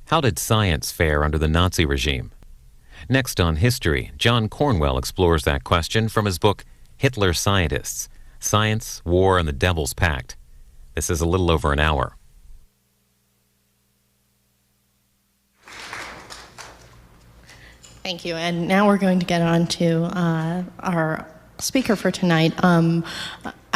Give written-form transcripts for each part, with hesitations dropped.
How did science fare under the Nazi regime? Next on History, John Cornwell explores that question from his book, Hitler Scientists: Science, War, and the Devil's Pact. This is a little over an hour. Thank you. And now we're going to get on to our speaker for tonight.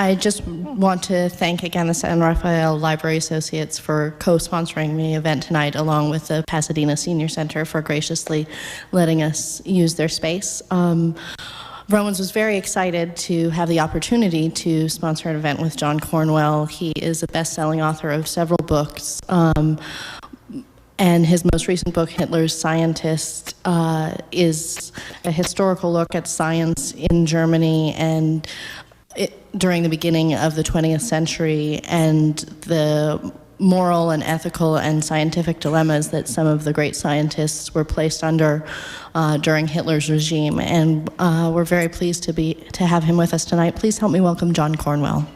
I just want to thank again the San Rafael Library Associates for co-sponsoring the event tonight, along with the Pasadena Senior Center for graciously letting us use their space. Romans was very excited to have the opportunity to sponsor an event with John Cornwell. He is a best-selling author of several books, and his most recent book, Hitler's Scientists, is a historical look at science in Germany and during the beginning of the 20th century, and the moral and ethical and scientific dilemmas that some of the great scientists were placed under during Hitler's regime. And we're very pleased to have him with us tonight. Please help me welcome John Cornwell.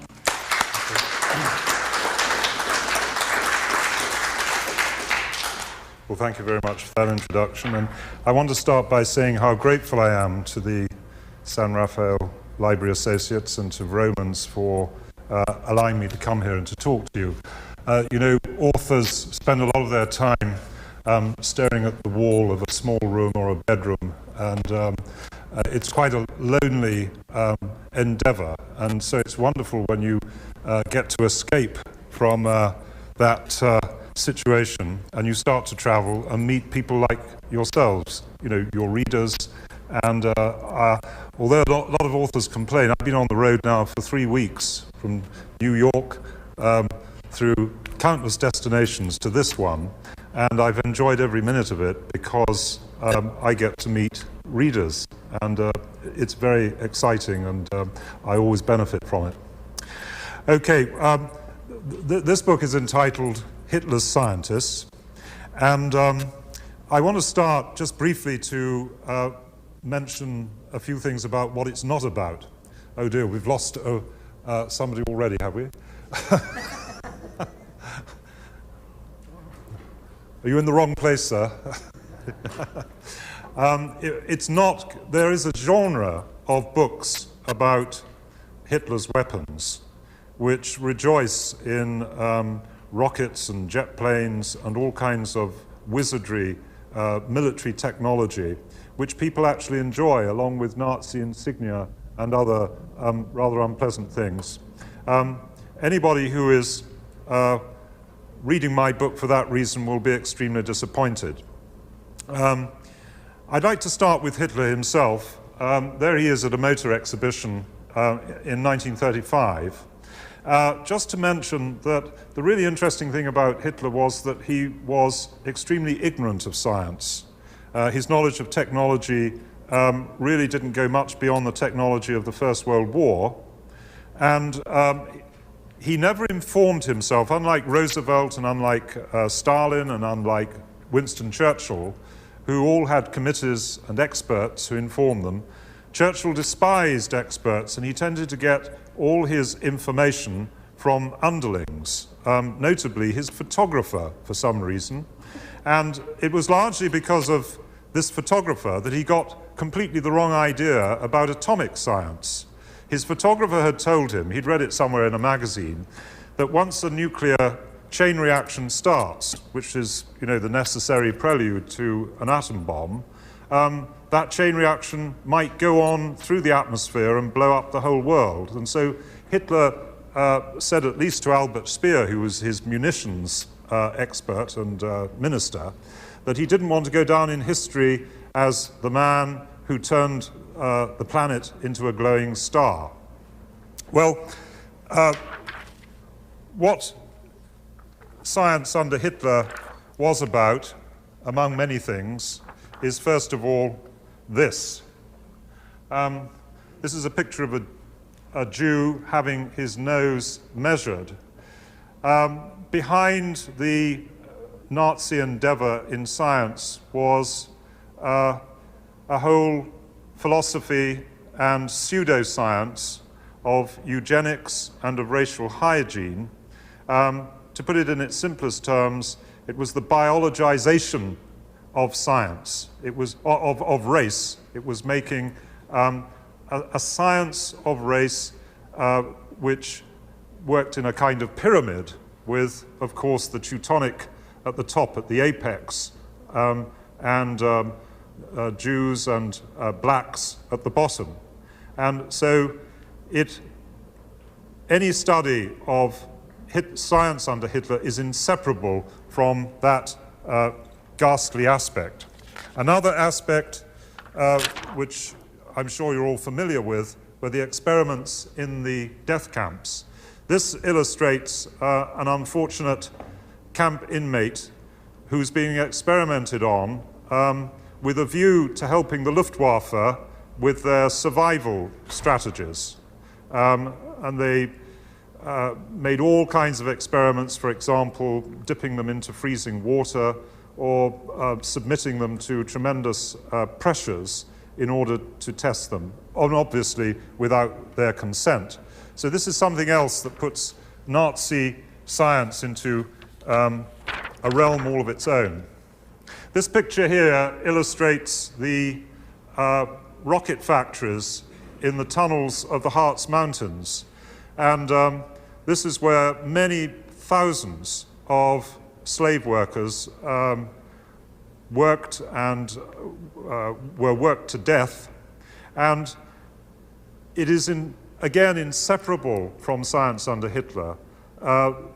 Well, thank you very much for that introduction. And I want to start by saying how grateful I am to the San Rafael Library Associates and to Romans for allowing me to come here and to talk to you. You know, authors spend a lot of their time staring at the wall of a small room or a bedroom, and it's quite a lonely endeavor. And so it's wonderful when you get to escape from that situation and you start to travel and meet people like yourselves, you know, your readers. And although a lot of authors complain, I've been on the road now for 3 weeks, from New York through countless destinations to this one, and I've enjoyed every minute of it because I get to meet readers, and it's very exciting, and I always benefit from it. Okay, this book is entitled Hitler's Scientists, and I want to start just briefly to mention a few things about what it's not about. Oh dear, we've lost somebody already, have we? Are you in the wrong place, sir? It's not, there is a genre of books about Hitler's weapons which rejoice in rockets and jet planes and all kinds of wizardry, military technology, which people actually enjoy, along with Nazi insignia and other rather unpleasant things. Anybody who is reading my book for that reason will be extremely disappointed. I'd like to start with Hitler himself. There he is at a motor exhibition in 1935. Just to mention that the really interesting thing about Hitler was that he was extremely ignorant of science. His knowledge of technology really didn't go much beyond the technology of the First World War, and he never informed himself, unlike Roosevelt and unlike Stalin and unlike Winston Churchill, who all had committees and experts who informed them. Churchill despised experts, and he tended to get all his information from underlings, notably his photographer for some reason. And it was largely because of this photographer that he got completely the wrong idea about atomic science. His photographer had told him, he'd read it somewhere in a magazine, that once a nuclear chain reaction starts, which is, you know, the necessary prelude to an atom bomb, that chain reaction might go on through the atmosphere and blow up the whole world. And so Hitler said, at least to Albert Speer, who was his munitions expert and minister, that he didn't want to go down in history as the man who turned the planet into a glowing star. Well, what science under Hitler was about, among many things, is first of all this. This is a picture of a Jew having his nose measured. Behind the Nazi endeavor in science was a whole philosophy and pseudoscience of eugenics and of racial hygiene. To put it in its simplest terms, It was the biologization of science. It was of race. It was making a science of race which worked in a kind of pyramid with, of course, the Teutonic at the top, at the apex, and Jews and blacks at the bottom. And so any study of science under Hitler is inseparable from that ghastly aspect. Another aspect, which I'm sure you're all familiar with, were the experiments in the death camps. This illustrates an unfortunate camp inmate who's being experimented on with a view to helping the Luftwaffe with their survival strategies. And they made all kinds of experiments, for example, dipping them into freezing water or submitting them to tremendous pressures in order to test them, and obviously without their consent. So this is something else that puts Nazi science into a realm all of its own. This picture here illustrates the rocket factories in the tunnels of the Harz Mountains. And this is where many thousands of slave workers worked and were worked to death. And it is, again, inseparable from science under Hitler,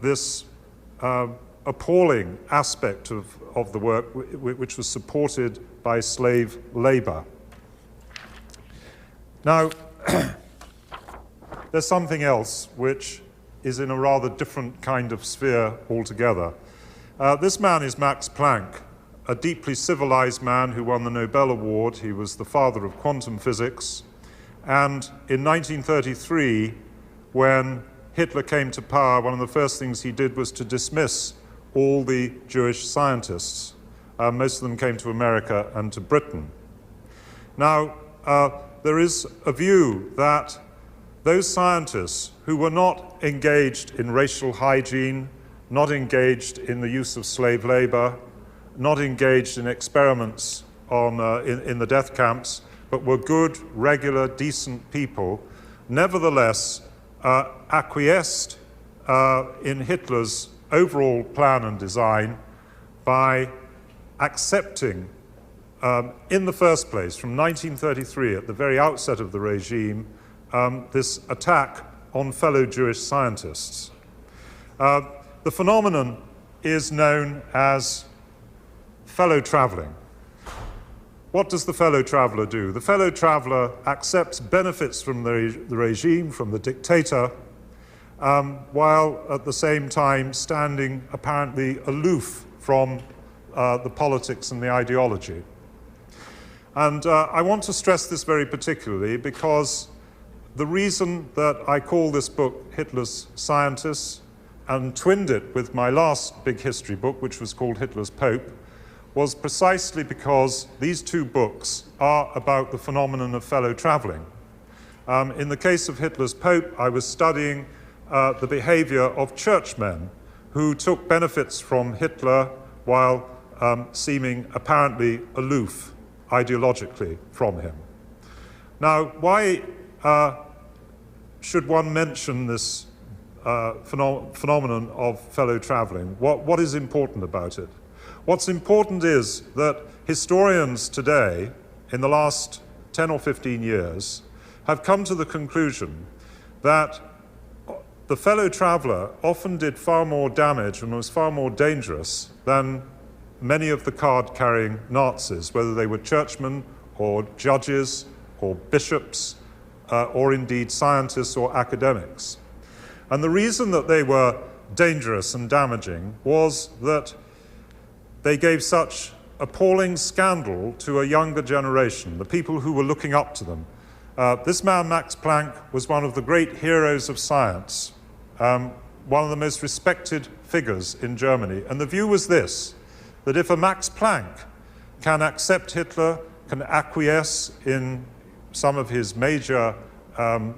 this appalling aspect of the work which was supported by slave labor. Now, there's something else which is in a rather different kind of sphere altogether. This man is Max Planck, a deeply civilized man who won the Nobel Award. He was the father of quantum physics. And in 1933, when Hitler came to power, one of the first things he did was to dismiss all the Jewish scientists. Most of them came to America and to Britain. Now, there is a view that those scientists who were not engaged in racial hygiene, not engaged in the use of slave labor, not engaged in experiments in the death camps, but were good, regular, decent people, nevertheless acquiesced in Hitler's overall plan and design by accepting, in the first place, from 1933, at the very outset of the regime, this attack on fellow Jewish scientists. The phenomenon is known as fellow traveling. What does the fellow traveler do? The fellow traveler accepts benefits from the regime, from the dictator, while at the same time standing apparently aloof from the politics and the ideology. And I want to stress this very particularly because the reason that I call this book Hitler's Scientists and twinned it with my last big history book, which was called Hitler's Pope, was precisely because these two books are about the phenomenon of fellow traveling. In the case of Hitler's Pope, I was studying the behavior of churchmen who took benefits from Hitler while seeming apparently aloof ideologically from him. Now, why should one mention this phenomenon of fellow traveling? What is important about it? What's important is that historians today, in the last 10 or 15 years, have come to the conclusion that the fellow traveler often did far more damage and was far more dangerous than many of the card-carrying Nazis, whether they were churchmen or judges or bishops or indeed scientists or academics. And the reason that they were dangerous and damaging was that they gave such appalling scandal to a younger generation, the people who were looking up to them. This man, Max Planck, was one of the great heroes of science, one of the most respected figures in Germany. And the view was this, that if a Max Planck can accept Hitler, can acquiesce in some of his major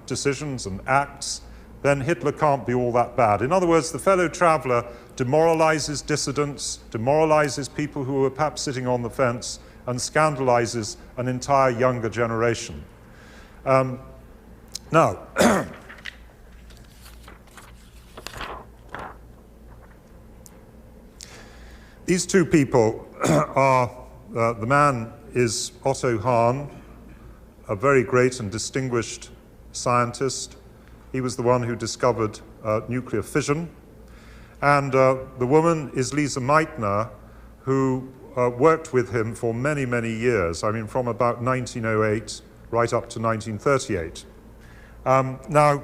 decisions and acts, then Hitler can't be all that bad. In other words, the fellow traveler demoralizes dissidents, demoralizes people who are perhaps sitting on the fence, and scandalizes an entire younger generation. Now, these two people are, the man is Otto Hahn, a very great and distinguished scientist. He was the one who discovered nuclear fission. And the woman is Lise Meitner, who worked with him for many, many years. I mean, from about 1908 right up to 1938. Now,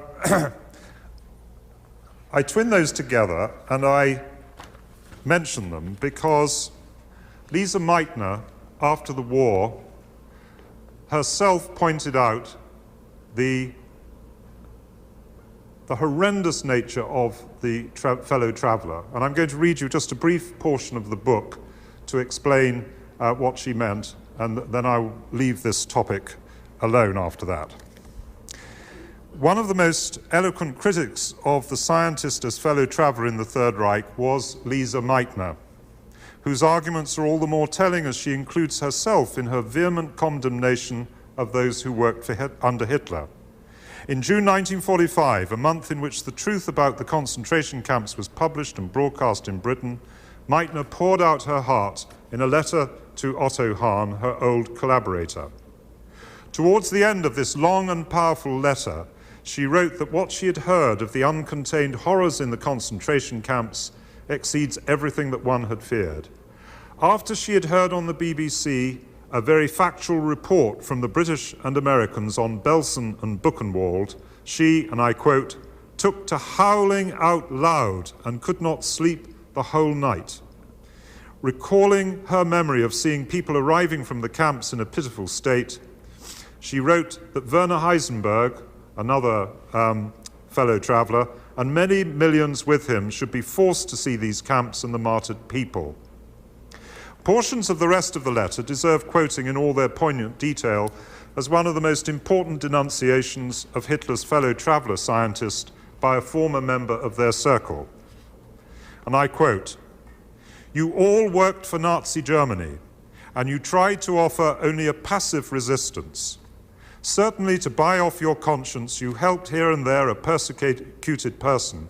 I twin those together and I mention them because Lise Meitner, after the war, herself pointed out the horrendous nature of the fellow traveller. And I'm going to read you just a brief portion of the book to explain what she meant, and then I'll leave this topic alone after that. One of the most eloquent critics of the scientist as fellow traveller in the Third Reich was Lise Meitner, whose arguments are all the more telling as she includes herself in her vehement condemnation of those who worked under Hitler. In June 1945, a month in which the truth about the concentration camps was published and broadcast in Britain, Meitner poured out her heart in a letter to Otto Hahn, her old collaborator. Towards the end of this long and powerful letter, she wrote that what she had heard of the uncontained horrors in the concentration camps exceeds everything that one had feared. After she had heard on the BBC a very factual report from the British and Americans on Belsen and Buchenwald, she, and I quote, took to howling out loud and could not sleep the whole night. Recalling her memory of seeing people arriving from the camps in a pitiful state, she wrote that Werner Heisenberg, another fellow traveller, and many millions with him should be forced to see these camps and the martyred people. Portions of the rest of the letter deserve quoting in all their poignant detail as one of the most important denunciations of Hitler's fellow traveller scientist by a former member of their circle. And I quote, "You all worked for Nazi Germany, and you tried to offer only a passive resistance. Certainly to buy off your conscience, you helped here and there a persecuted person,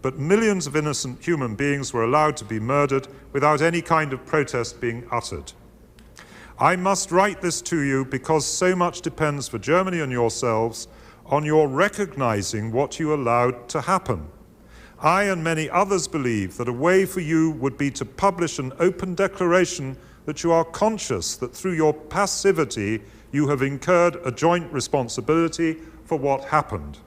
but millions of innocent human beings were allowed to be murdered without any kind of protest being uttered. I must write this to you because so much depends for Germany and yourselves on your recognizing what you allowed to happen. I and many others believe that a way for you would be to publish an open declaration that you are conscious that through your passivity you have incurred a joint responsibility for what happened.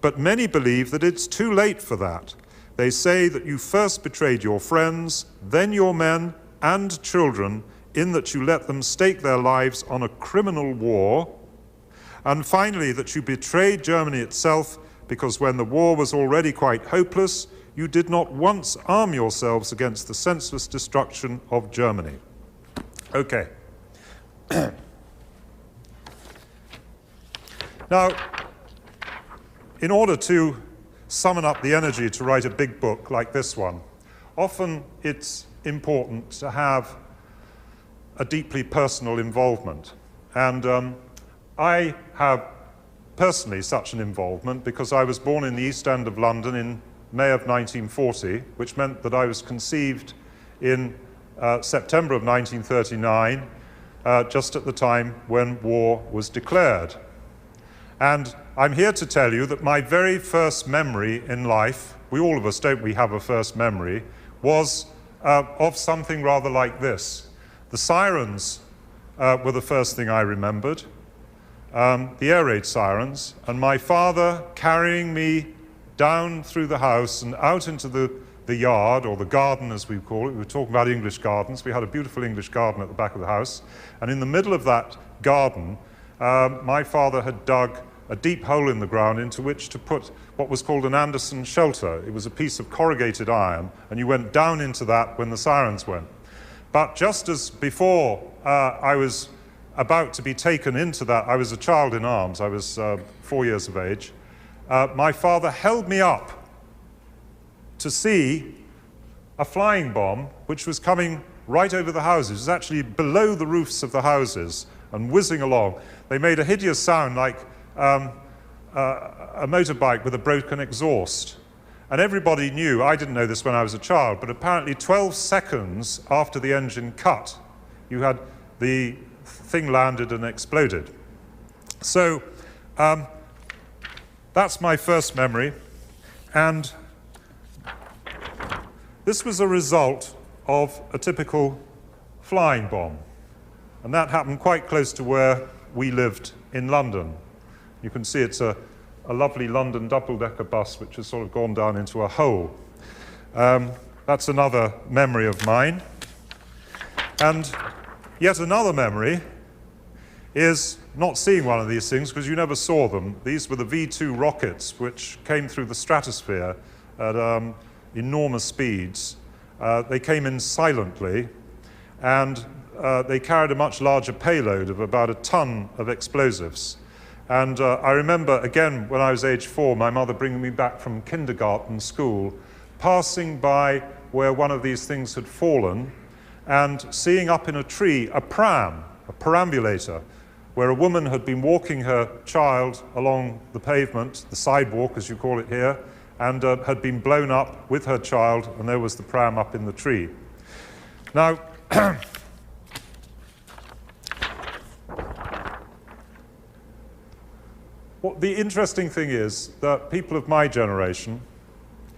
But many believe that it's too late for that. They say that you first betrayed your friends, then your men and children, in that you let them stake their lives on a criminal war, and finally that you betrayed Germany itself because when the war was already quite hopeless, you did not once arm yourselves against the senseless destruction of Germany." Okay. Now, in order to summon up the energy to write a big book like this one, often it's important to have a deeply personal involvement. And I have personally such an involvement because I was born in the East End of London in May of 1940, which meant that I was conceived in September of 1939, just at the time when war was declared. And I'm here to tell you that my very first memory in life, we all of us, don't we, have a first memory, was of something rather like this. The sirens were the first thing I remembered, the air raid sirens, and my father carrying me down through the house and out into the yard, or the garden as we call it. We were talking about English gardens. We had a beautiful English garden at the back of the house, and in the middle of that garden, my father had dug a deep hole in the ground into which to put what was called an Anderson shelter. It was a piece of corrugated iron, and you went down into that when the sirens went. But just as before I was about to be taken into that, I was a child in arms, I was 4 years of age, my father held me up to see a flying bomb which was coming right over the houses. It was actually below the roofs of the houses and whizzing along. They made a hideous sound like a motorbike with a broken exhaust. And everybody knew, I didn't know this when I was a child, but apparently 12 seconds after the engine cut, you had the thing landed and exploded. So that's my first memory. And this was a result of a typical flying bomb. And that happened quite close to where we lived in London. You can see it's a lovely London double-decker bus which has sort of gone down into a hole. That's another memory of mine. And yet another memory is not seeing one of these things, because you never saw them. These were the V-2 rockets which came through the stratosphere at enormous speeds. They came in silently, and they carried a much larger payload of about a ton of explosives. And I remember, again, when I was age 4, my mother bringing me back from kindergarten school, passing by where one of these things had fallen, and seeing up in a tree a pram, a perambulator, where a woman had been walking her child along the pavement, the sidewalk as you call it here, and had been blown up with her child, and there was the pram up in the tree. Now, what the interesting thing is that people of my generation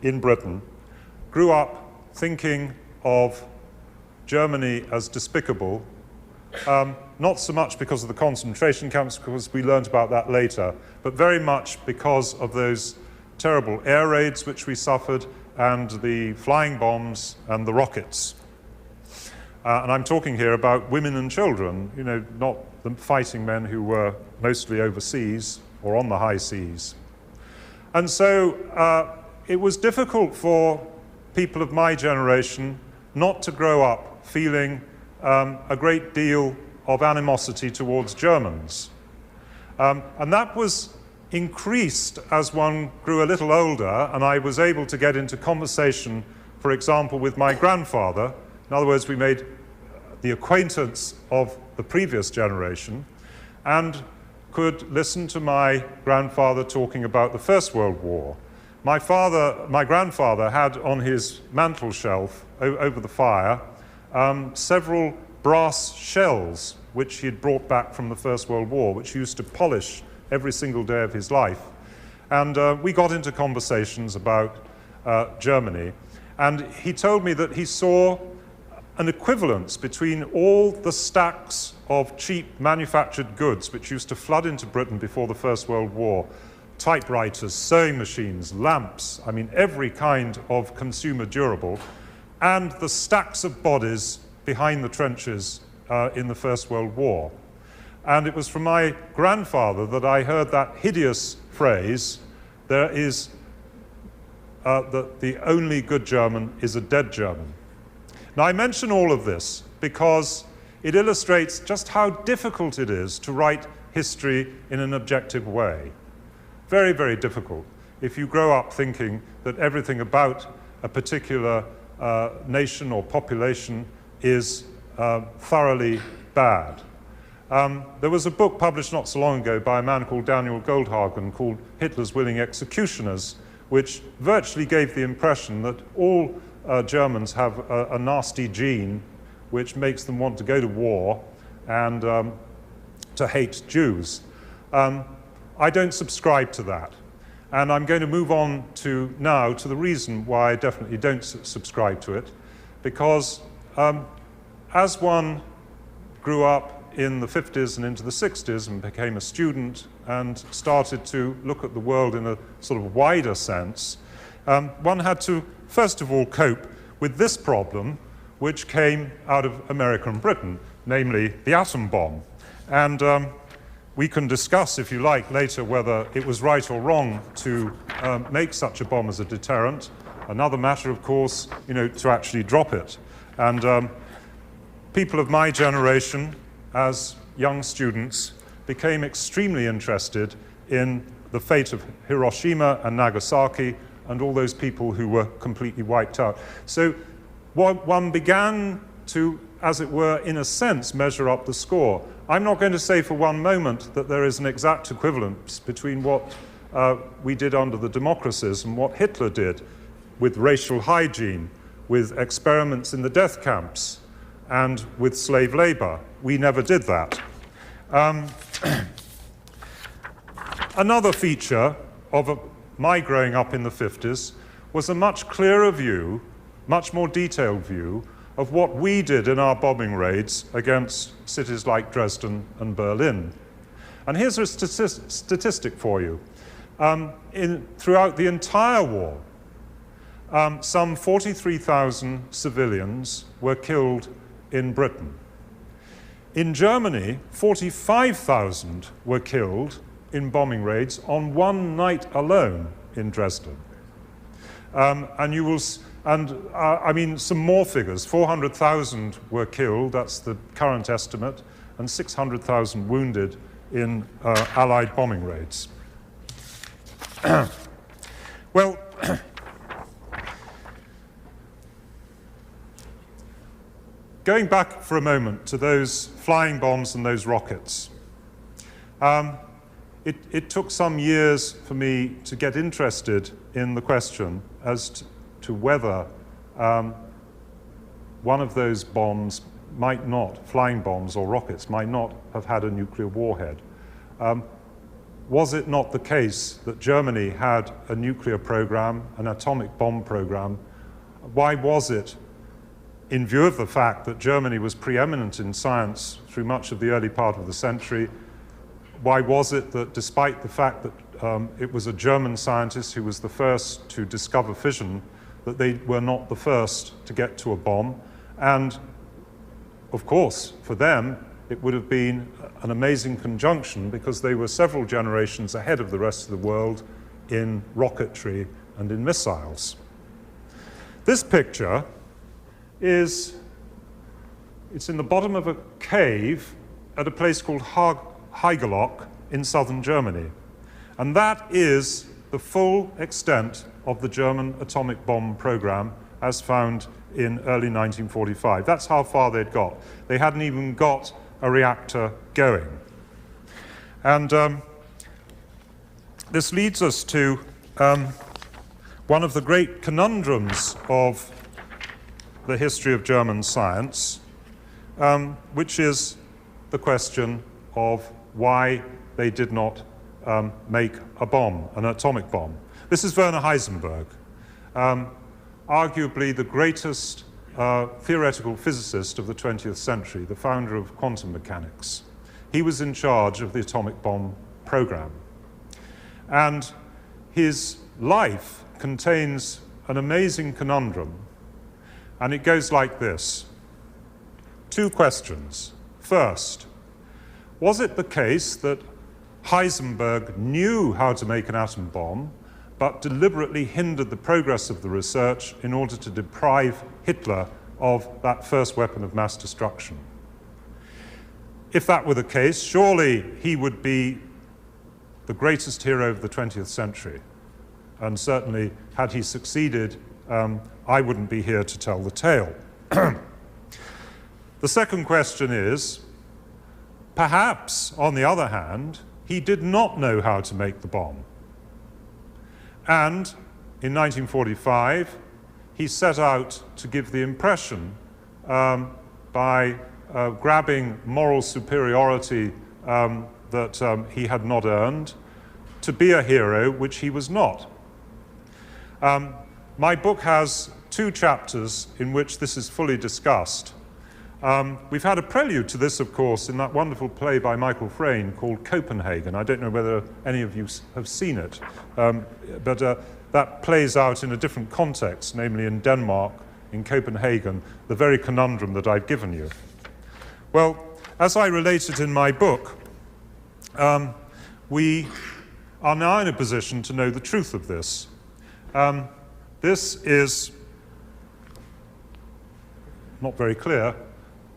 in Britain grew up thinking of Germany as despicable, not so much because of the concentration camps, because we learned about that later, but very much because of those terrible air raids which we suffered, and the flying bombs and the rockets. And I'm talking here about women and children, you know, not the fighting men who were mostly overseas or on the high seas. And so it was difficult for people of my generation not to grow up feeling a great deal of animosity towards Germans. And that was increased as one grew a little older, and I was able to get into conversation, for example, with my grandfather. In other words, we made the acquaintance of the previous generation and could listen to my grandfather talking about the First World War. My grandfather had on his mantel shelf over the fire several brass shells which he had brought back from the First World War, which he used to polish every single day of his life. And we got into conversations about Germany. And he told me that he saw an equivalence between all the stacks of cheap manufactured goods which used to flood into Britain before the First World War, typewriters, sewing machines, lamps, I mean every kind of consumer durable, and the stacks of bodies behind the trenches in the First World War. And it was from my grandfather that I heard that hideous phrase, there is, that the only good German is a dead German. Now, I mention all of this because it illustrates just how difficult it is to write history in an objective way. Very, very difficult if you grow up thinking that everything about a particular nation or population is thoroughly bad. There was a book published not so long ago by a man called Daniel Goldhagen called Hitler's Willing Executioners, which virtually gave the impression that all Germans have a nasty gene which makes them want to go to war and to hate Jews. I don't subscribe to that. And I'm going to move on now to the reason why I definitely don't subscribe to it, because as one grew up in the 50s and into the 60s and became a student and started to look at the world in a sort of wider sense, one had to, first of all, cope with this problem, which came out of America and Britain, namely the atom bomb. And we can discuss, if you like, later whether it was right or wrong to make such a bomb as a deterrent. Another matter, of course, you know, to actually drop it. And people of my generation, as young students, became extremely interested in the fate of Hiroshima and Nagasaki and all those people who were completely wiped out. So one began to, as it were, in a sense, measure up the score. I'm not going to say for one moment that there is an exact equivalence between what we did under the democracies and what Hitler did with racial hygiene, with experiments in the death camps, and with slave labor. We never did that. Another feature of my growing up in the 50s was a much clearer view, much more detailed view, of what we did in our bombing raids against cities like Dresden and Berlin. And here's a statistic for you. Throughout the entire war, some 43,000 civilians were killed in Britain. In Germany, 45,000 were killed in bombing raids on one night alone in Dresden. I mean, some more figures. 400,000 were killed, that's the current estimate, and 600,000 wounded in Allied bombing raids. Well, going back for a moment to those flying bombs and those rockets, it took some years for me to get interested in the question as to whether one of those bombs might not, flying bombs or rockets, might not have had a nuclear warhead. Was it not the case that Germany had a nuclear program, an atomic bomb program? Why was it, in view of the fact that Germany was preeminent in science through much of the early part of the century, why was it that despite the fact that it was a German scientist who was the first to discover fission, that they were not the first to get to a bomb? And of course, for them, it would have been an amazing conjunction because they were several generations ahead of the rest of the world in rocketry and in missiles. This picture it's in the bottom of a cave at a place called Heigelock in southern Germany. And that is the full extent of the German atomic bomb program as found in early 1945. That's how far they'd got. They hadn't even got a reactor going. And this leads us to one of the great conundrums of the history of German science, which is the question of why they did not make a bomb, an atomic bomb. This is Werner Heisenberg, arguably the greatest theoretical physicist of the 20th century, the founder of quantum mechanics. He was in charge of the atomic bomb program. And his life contains an amazing conundrum, and it goes like this. Two questions. First, was it the case that Heisenberg knew how to make an atom bomb, but deliberately hindered the progress of the research in order to deprive Hitler of that first weapon of mass destruction? If that were the case, surely he would be the greatest hero of the 20th century. And certainly, had he succeeded, I wouldn't be here to tell the tale. The second question is, perhaps, on the other hand, he did not know how to make the bomb. And in 1945, he set out to give the impression, by grabbing moral superiority that he had not earned, to be a hero, which he was not. My book has 2 chapters in which this is fully discussed. We've had a prelude to this, of course, in that wonderful play by Michael Frayn called Copenhagen. I don't know whether any of you have seen it, but that plays out in a different context, namely in Denmark, in Copenhagen, the very conundrum that I've given you. Well, as I relate it in my book, we are now in a position to know the truth of this. This is not very clear,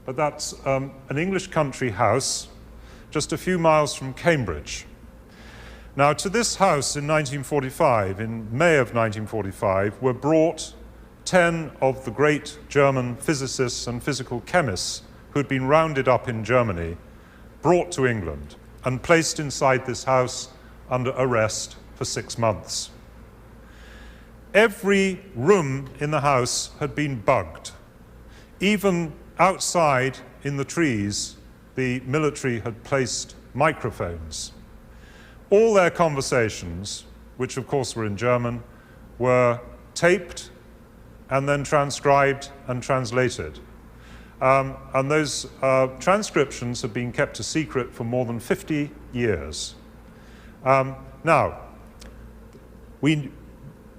but that's an English country house just a few miles from Cambridge. Now, to this house in 1945, in May of 1945, were brought 10 of the great German physicists and physical chemists who'd been rounded up in Germany, brought to England and placed inside this house under arrest for 6 months. Every room in the house had been bugged. Even outside in the trees, the military had placed microphones. All their conversations, which of course were in German, were taped and then transcribed and translated. And those transcriptions have been kept a secret for more than 50 years. Now, we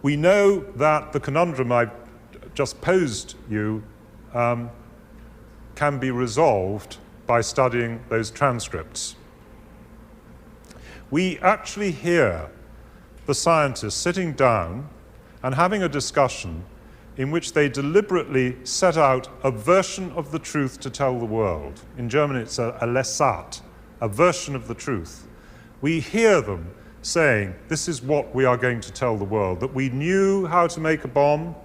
know that the conundrum I've just posed you can be resolved by studying those transcripts. We actually hear the scientists sitting down and having a discussion in which they deliberately set out a version of the truth to tell the world. In German, it's a Lesart, a version of the truth. We hear them saying, this is what we are going to tell the world, that we knew how to make a bomb.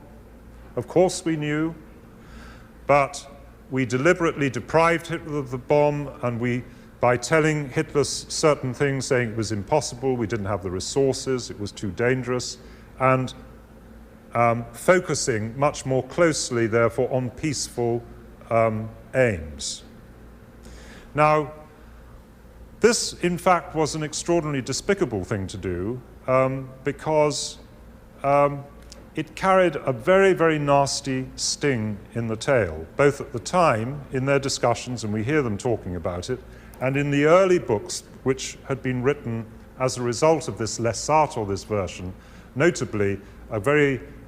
Of course we knew, but we deliberately deprived Hitler of the bomb, and by telling Hitler certain things, saying it was impossible, we didn't have the resources, it was too dangerous, and focusing much more closely, therefore, on peaceful aims. Now, this, in fact, was an extraordinarily despicable thing to do because it carried a very, very nasty sting in the tail, both at the time in their discussions, and we hear them talking about it, and in the early books which had been written as a result of this Lesart, or this version, notably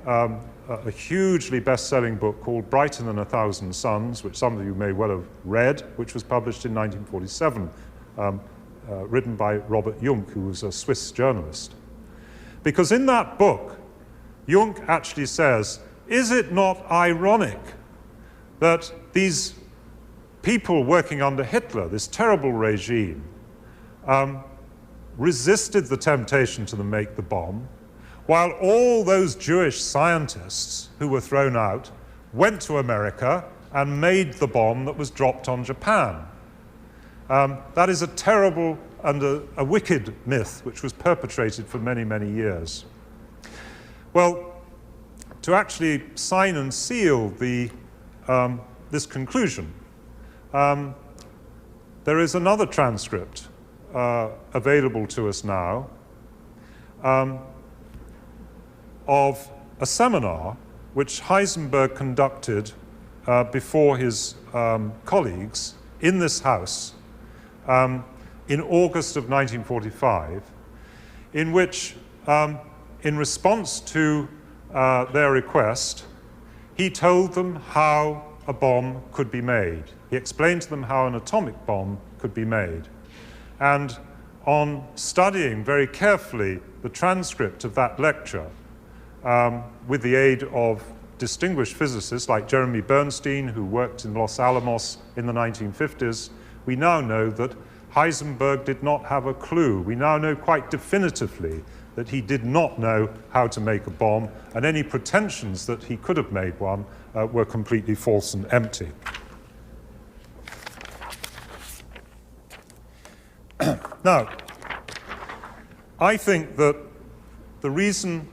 a hugely best-selling book called Brighter Than a Thousand Suns, which some of you may well have read, which was published in 1947, written by Robert Jungk, who was a Swiss journalist. Because in that book, Jungk actually says, is it not ironic that these people working under Hitler, this terrible regime, resisted the temptation to make the bomb, while all those Jewish scientists who were thrown out went to America and made the bomb that was dropped on Japan. That is a terrible and a wicked myth which was perpetrated for many, many years. Well, to actually sign and seal this conclusion, there is another transcript available to us now of a seminar which Heisenberg conducted before his colleagues in this house in August of 1945, in which, in response to their request, he told them how a bomb could be made. He explained to them how an atomic bomb could be made. And on studying very carefully the transcript of that lecture, with the aid of distinguished physicists like Jeremy Bernstein, who worked in Los Alamos in the 1950s, we now know that Heisenberg did not have a clue. We now know quite definitively that he did not know how to make a bomb, and any pretensions that he could have made one were completely false and empty. Now, I think that the reason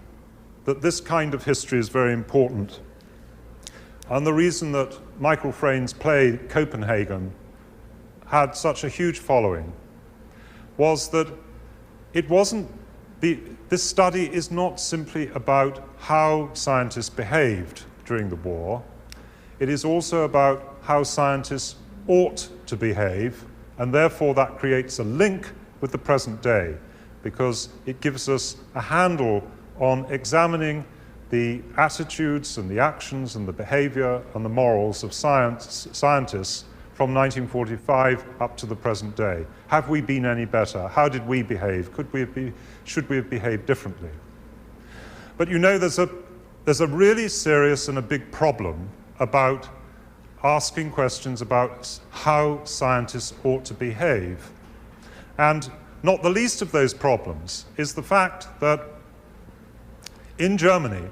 that this kind of history is very important, and the reason that Michael Frayn's play Copenhagen had such a huge following, was that this study is not simply about how scientists behaved during the war. It is also about how scientists ought to behave, and therefore that creates a link with the present day, because it gives us a handle on examining the attitudes and the actions and the behavior and the morals of scientists from 1945 up to the present day. Have we been any better? How did we behave? Should we have behaved differently? But you know, there's a really serious and a big problem about asking questions about how scientists ought to behave. And not the least of those problems is the fact that in Germany,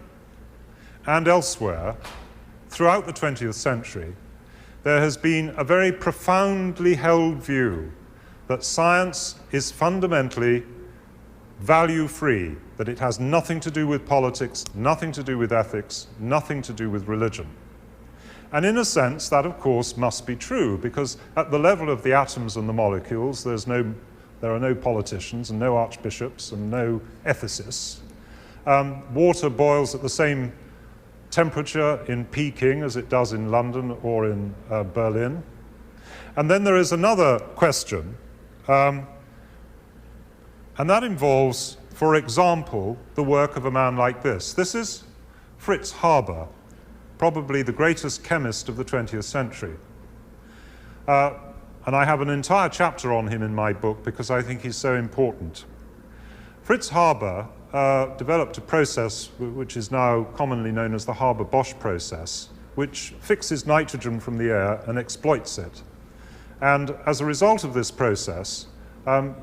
and elsewhere, throughout the 20th century, there has been a very profoundly held view that science is fundamentally value-free, that it has nothing to do with politics, nothing to do with ethics, nothing to do with religion. And in a sense, that of course must be true, because at the level of the atoms and the molecules, there are no politicians and no archbishops and no ethicists. Water boils at the same temperature in Peking as it does in London or in Berlin. And then there is another question, and that involves, for example, the work of a man like this. This is Fritz Harbour, probably the greatest chemist of the 20th century. And I have an entire chapter on him in my book because I think he's so important. Fritz Harbour developed a process which is now commonly known as the Harbour-Bosch process, which fixes nitrogen from the air and exploits it. And as a result of this process,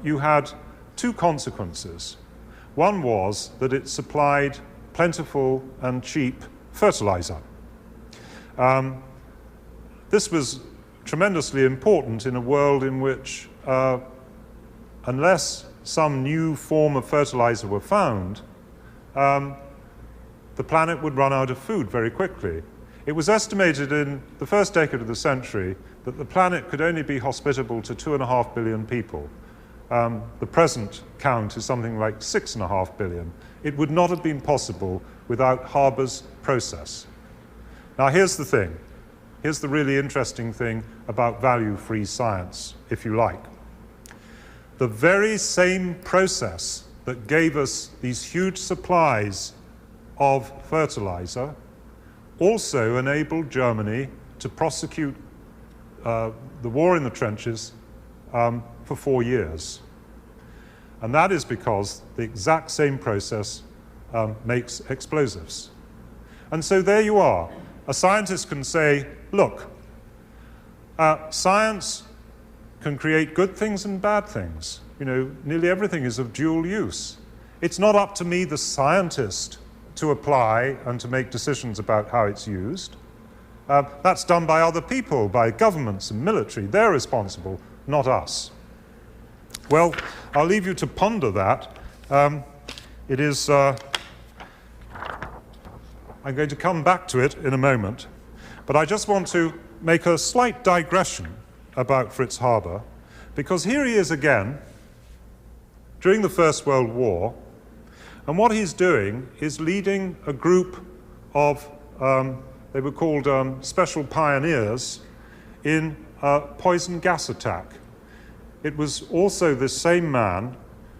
you had two consequences. One was that it supplied plentiful and cheap fertilizer. This was tremendously important in a world in which, unless some new form of fertilizer were found, the planet would run out of food very quickly. It was estimated in the first decade of the century that the planet could only be hospitable to 2.5 billion people. The present count is something like 6.5 billion. It would not have been possible without Harbour's process. Now here's the thing. Here's the really interesting thing about value-free science, if you like. The very same process that gave us these huge supplies of fertilizer also enabled Germany to prosecute the war in the trenches for 4 years. And that is because the exact same process makes explosives. And so there you are. A scientist can say, look, science can create good things and bad things. You know, nearly everything is of dual use. It's not up to me, the scientist, to apply and to make decisions about how it's used. That's done by other people, by governments and military. They're responsible, not us. Well, I'll leave you to ponder that. It is... I'm going to come back to it in a moment, but I just want to make a slight digression about Fritz Harbour, because here he is again during the First World War, and what he's doing is leading a group of, they were called special pioneers, in a poison gas attack. It was also this same man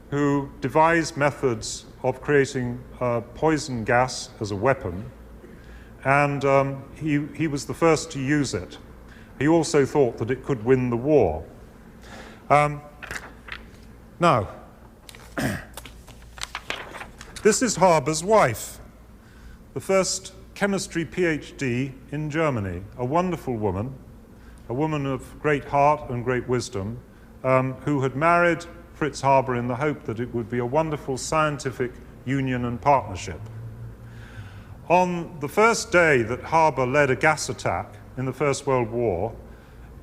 who devised methods of creating poison gas as a weapon, and he was the first to use it. He also thought that it could win the war. Now, this is Harbour's wife, the first chemistry PhD in Germany, a wonderful woman, a woman of great heart and great wisdom, who had married Fritz Harbour in the hope that it would be a wonderful scientific union and partnership. On the first day that Harbour led a gas attack in the First World War,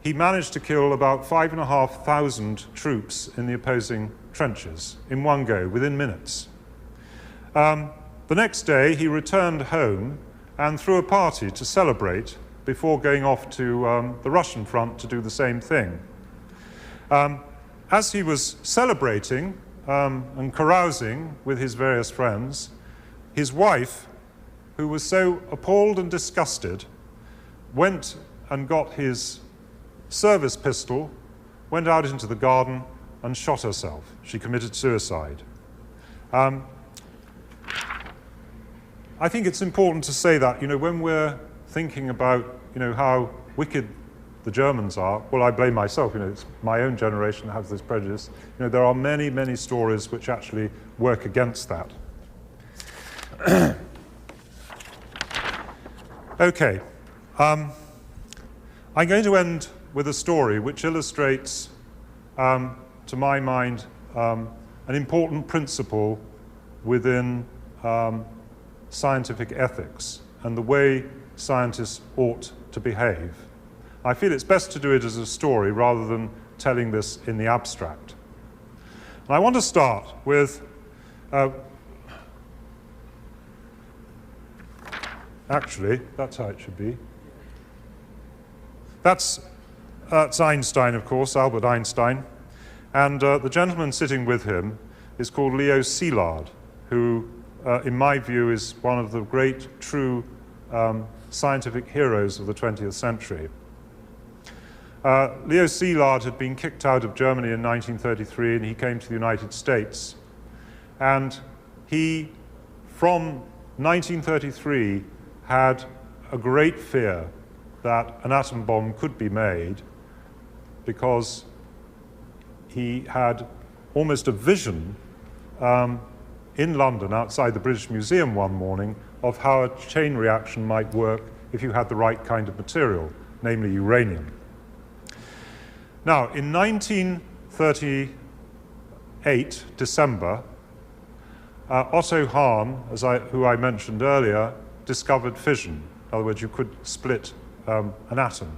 he managed to kill about 5,500 troops in the opposing trenches in one go, within minutes. The next day, he returned home and threw a party to celebrate before going off to the Russian front to do the same thing. As he was celebrating and carousing with his various friends, his wife, who was so appalled and disgusted, went and got his service pistol, went out into the garden and shot herself. She committed suicide. I think it's important to say that, you know, when we're thinking about, you know, how wicked the Germans are, well, I blame myself, you know, it's my own generation that has this prejudice. You know, there are many, many stories which actually work against that. Okay. I'm going to end with a story which illustrates, to my mind, an important principle within scientific ethics. and the way scientists ought to behave. I feel it's best to do it as a story rather than telling this in the abstract. And I want to start with actually, that's how it should be. That's Einstein, of course, Albert Einstein. And the gentleman sitting with him is called Leo Szilard, who, in my view, is one of the great, true scientific heroes of the 20th century. Leo Szilard had been kicked out of Germany in 1933, and he came to the United States. And he, from 1933, had a great fear that an atom bomb could be made, because he had almost a vision in London, outside the British Museum one morning, of how a chain reaction might work if you had the right kind of material, namely uranium. Now, in 1938, December, Otto Hahn, who I mentioned earlier, discovered fission. In other words, you could split an atom.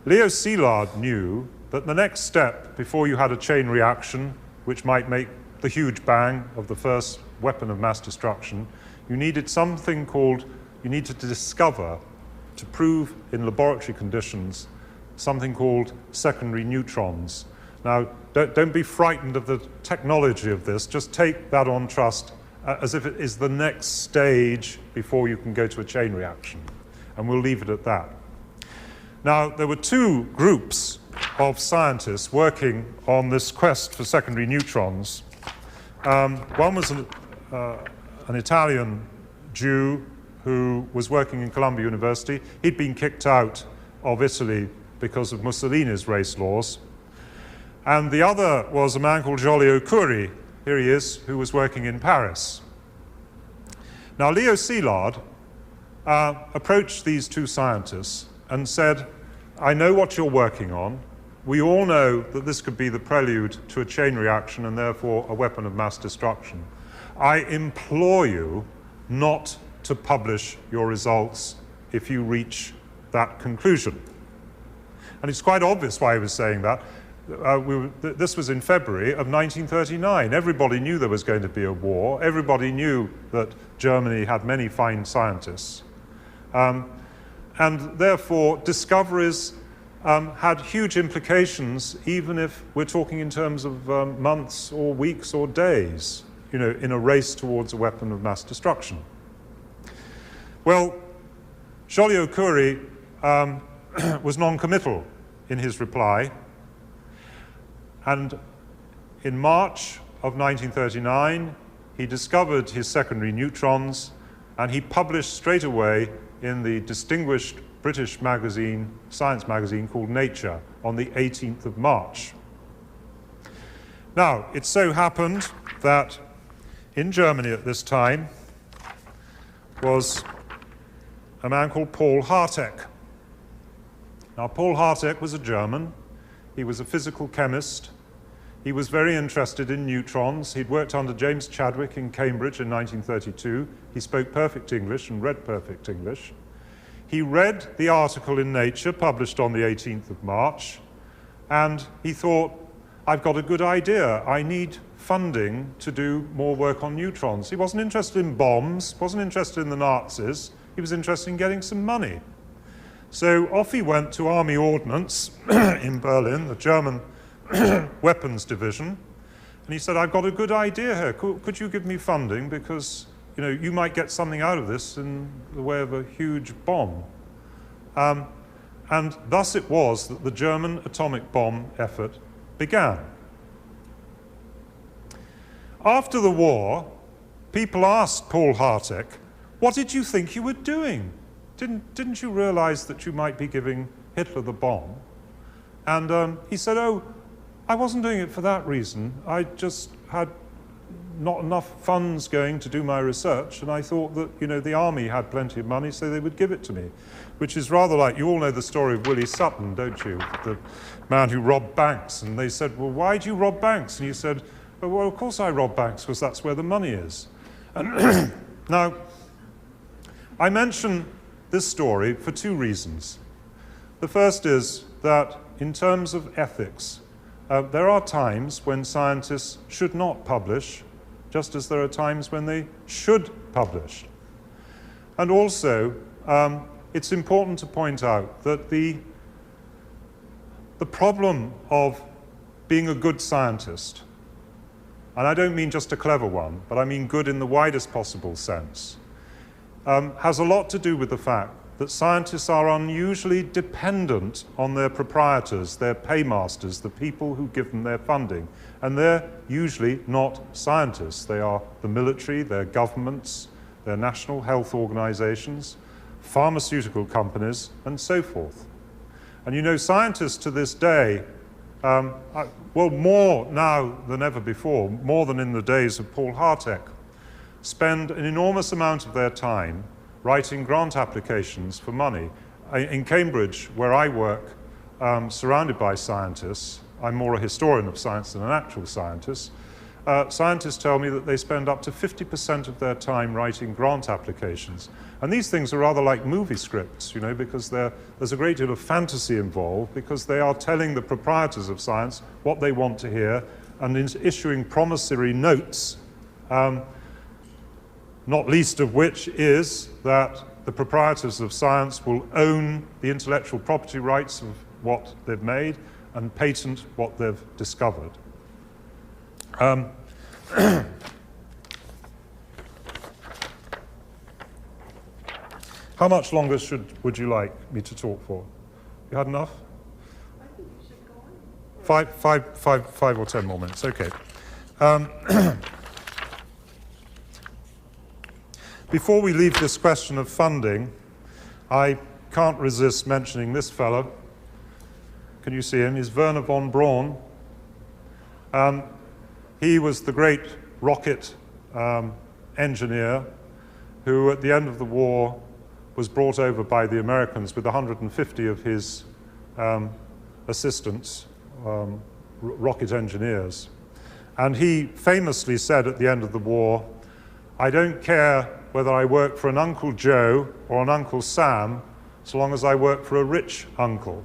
Leo Szilard knew that the next step, before you had a chain reaction, which might make the huge bang of the first weapon of mass destruction, you needed something called, you needed to discover, to prove in laboratory conditions, something called secondary neutrons. Now, don't be frightened of the technology of this, just take that on trust as if it is the next stage before you can go to a chain reaction. And we'll leave it at that. Now, there were two groups of scientists working on this quest for secondary neutrons. One was an Italian Jew who was working in Columbia University. He'd been kicked out of Italy because of Mussolini's race laws. And the other was a man called Joliot-Curie, here he is, who was working in Paris. Now, Leo Szilard approached these two scientists and said, I know what you're working on. We all know that this could be the prelude to a chain reaction and therefore a weapon of mass destruction. I implore you not to publish your results if you reach that conclusion. And it's quite obvious why he was saying that. This was in February of 1939. Everybody knew there was going to be a war. Everybody knew that Germany had many fine scientists. And therefore, discoveries had huge implications, even if we're talking in terms of months or weeks or days, you know, in a race towards a weapon of mass destruction. Well, Joliot-Curie was non-committal in his reply. And in March of 1939, he discovered his secondary neutrons, and he published straight away in the distinguished British magazine, science magazine called Nature, on the 18th of March. Now, it so happened that in Germany at this time was a man called Paul Hartek. Now, Paul Hartek was a German. He was a physical chemist. He was very interested in neutrons. He'd worked under James Chadwick in Cambridge in 1932. He spoke perfect English and read perfect English. He read the article in Nature published on the 18th of March, and he thought, I've got a good idea. I need funding to do more work on neutrons. He wasn't interested in bombs, wasn't interested in the Nazis. He was interested in getting some money. So off he went to Army Ordnance in Berlin, the German weapons division, and he said, I've got a good idea here. Could you give me funding, because you know, you might get something out of this in the way of a huge bomb. And thus it was that the German atomic bomb effort began. After the war, people asked Paul Hartek, what did you think you were doing? Didn't you realize that you might be giving Hitler the bomb? And he said, oh, I wasn't doing it for that reason. I just had not enough funds going to do my research, and I thought that, you know, the army had plenty of money, so they would give it to me. Which is rather like, you all know the story of Willie Sutton, don't you? The man who robbed banks, and they said, well, why do you rob banks? And he said, well, of course I rob banks, because that's where the money is. And now, I mention this story for two reasons. The first is that in terms of ethics, there are times when scientists should not publish, just as there are times when they should publish. And also, it's important to point out that the problem of being a good scientist, and I don't mean just a clever one, but I mean good in the widest possible sense, has a lot to do with the fact that scientists are unusually dependent on their proprietors, their paymasters, the people who give them their funding. And they're usually not scientists. They are the military, they're governments, they're national health organizations, pharmaceutical companies, and so forth. And you know, scientists to this day, well, more now than ever before, more than in the days of Paul Hartek, spend an enormous amount of their time writing grant applications for money. In Cambridge, where I work, surrounded by scientists, I'm more a historian of science than an actual scientist, scientists tell me that they spend up to 50% of their time writing grant applications. And these things are rather like movie scripts, you know, because there's a great deal of fantasy involved, because they are telling the proprietors of science what they want to hear and issuing promissory notes, not least of which is that the proprietors of science will own the intellectual property rights of what they've made and patent what they've discovered. How much longer would you like me to talk for? You had enough? I think you should go on. 5 or 10 more minutes, okay. Before we leave this question of funding, I can't resist mentioning this fellow. Can you see him? He's Verner Von Braun. He was the great rocket engineer who, at the end of the war, was brought over by the Americans with 150 of his assistants, rocket engineers. And he famously said at the end of the war, "I don't care whether I work for an Uncle Joe or an Uncle Sam, so long as I work for a rich uncle."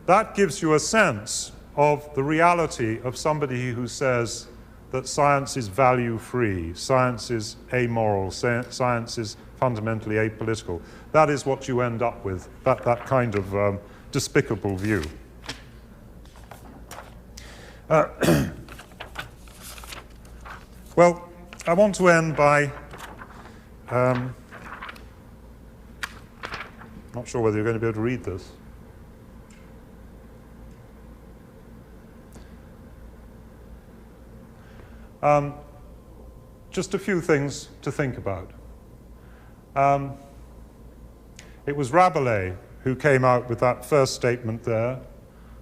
That gives you a sense of the reality of somebody who says that science is value-free, science is amoral, science is fundamentally apolitical. That is what you end up with, that kind of despicable view. Well, I want to end by, not sure whether you're going to be able to read this. Just a few things to think about. It was Rabelais who came out with that first statement there.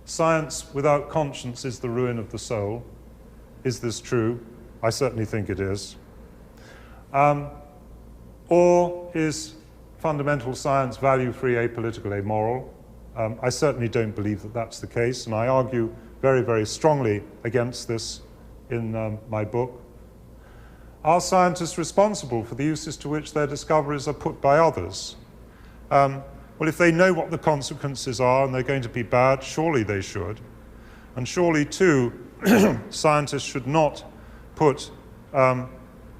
"Science without conscience is the ruin of the soul." Is this true? I certainly think it is. Or is fundamental science value-free, apolitical, amoral? I certainly don't believe that that's the case, and I argue very, very strongly against this in my book. Are scientists responsible for the uses to which their discoveries are put by others? Well, if they know what the consequences are and they're going to be bad, surely they should. And surely, too, scientists should not put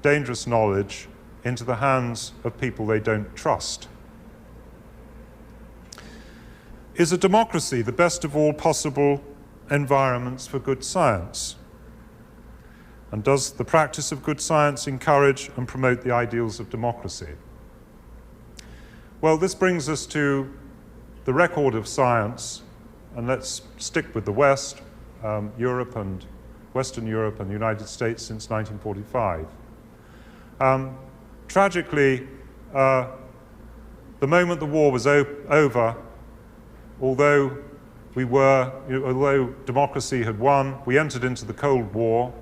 dangerous knowledge into the hands of people they don't trust. Is a democracy the best of all possible environments for good science? And does the practice of good science encourage and promote the ideals of democracy? Well, this brings us to the record of science, and let's stick with the West, Europe and Western Europe and the United States since 1945. Tragically, the moment the war was over, although democracy had won, we entered into the Cold War.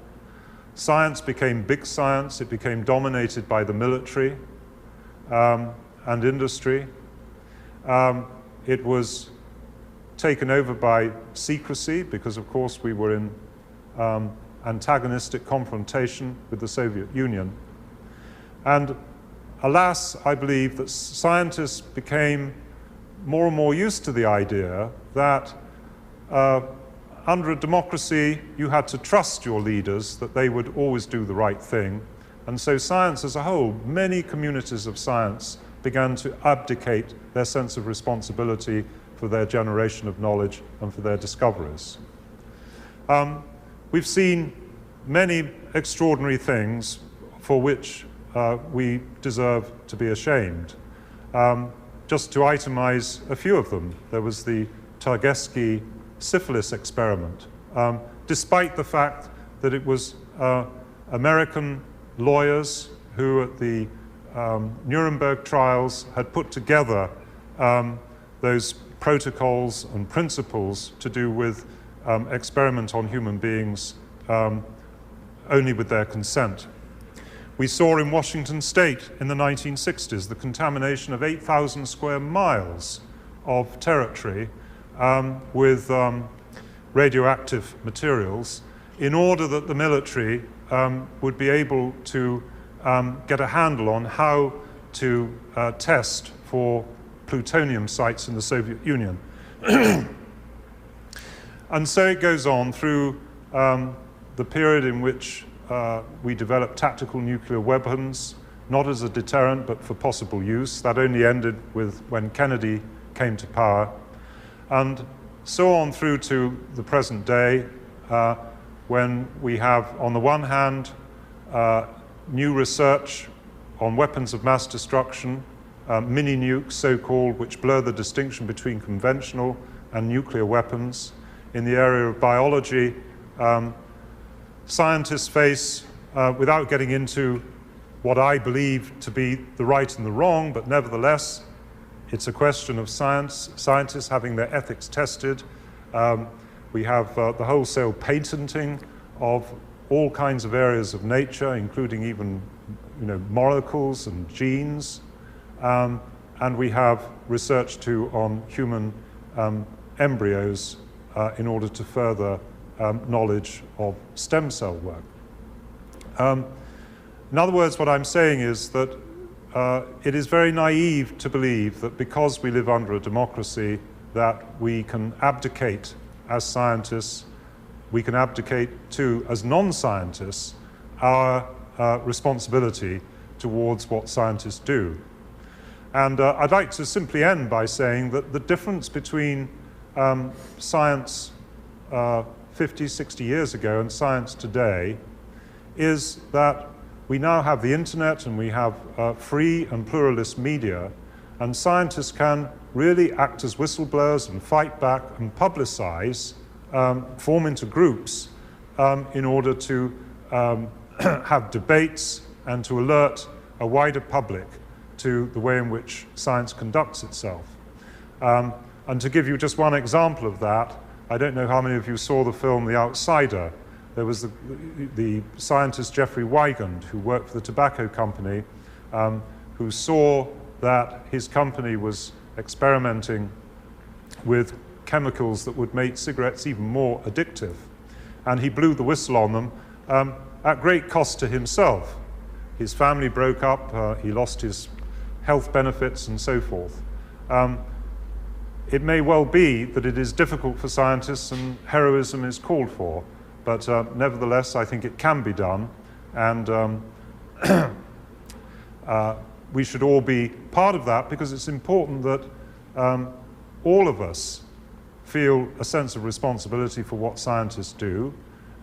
Science became big science. It became dominated by the military and industry. It was taken over by secrecy because, of course, we were in antagonistic confrontation with the Soviet Union. And alas, I believe that scientists became more and more used to the idea that under a democracy, you had to trust your leaders, that they would always do the right thing. And so science as a whole, many communities of science began to abdicate their sense of responsibility for their generation of knowledge and for their discoveries. We've seen many extraordinary things for which we deserve to be ashamed. Just to itemize a few of them, there was the Targus syphilis experiment. Despite the fact that it was American lawyers who at the Nuremberg trials had put together those protocols and principles to do with experiment on human beings only with their consent. We saw in Washington State in the 1960s the contamination of 8,000 square miles of territory with radioactive materials in order that the military would be able to get a handle on how to test for plutonium sites in the Soviet Union. And so it goes on through the period in which we developed tactical nuclear weapons, not as a deterrent, but for possible use. That only ended with when Kennedy came to power. And so on through to the present day, when we have, on the one hand, new research on weapons of mass destruction, mini-nukes, so-called, which blur the distinction between conventional and nuclear weapons. In the area of biology, scientists face, without getting into what I believe to be the right and the wrong, but nevertheless, it's a question of scientists having their ethics tested. We have the wholesale patenting of all kinds of areas of nature, including even molecules and genes. And we have research too on human embryos in order to further knowledge of stem cell work. In other words, what I'm saying is that it is very naive to believe that because we live under a democracy that we can abdicate as scientists, we can abdicate too as non-scientists our responsibility towards what scientists do. And I'd like to simply end by saying that the difference between science 50, 60 years ago and science today is that we now have the internet and we have free and pluralist media, and scientists can really act as whistleblowers and fight back and publicize, form into groups in order to have debates and to alert a wider public to the way in which science conducts itself. And to give you just one example of that, I don't know how many of you saw the film The Outsider. There was the scientist Jeffrey Wigand, who worked for the tobacco company, who saw that his company was experimenting with chemicals that would make cigarettes even more addictive. And he blew the whistle on them at great cost to himself. His family broke up, he lost his health benefits and so forth. It may well be that it is difficult for scientists and heroism is called for, but nevertheless, I think it can be done, and we should all be part of that because it's important that all of us feel a sense of responsibility for what scientists do,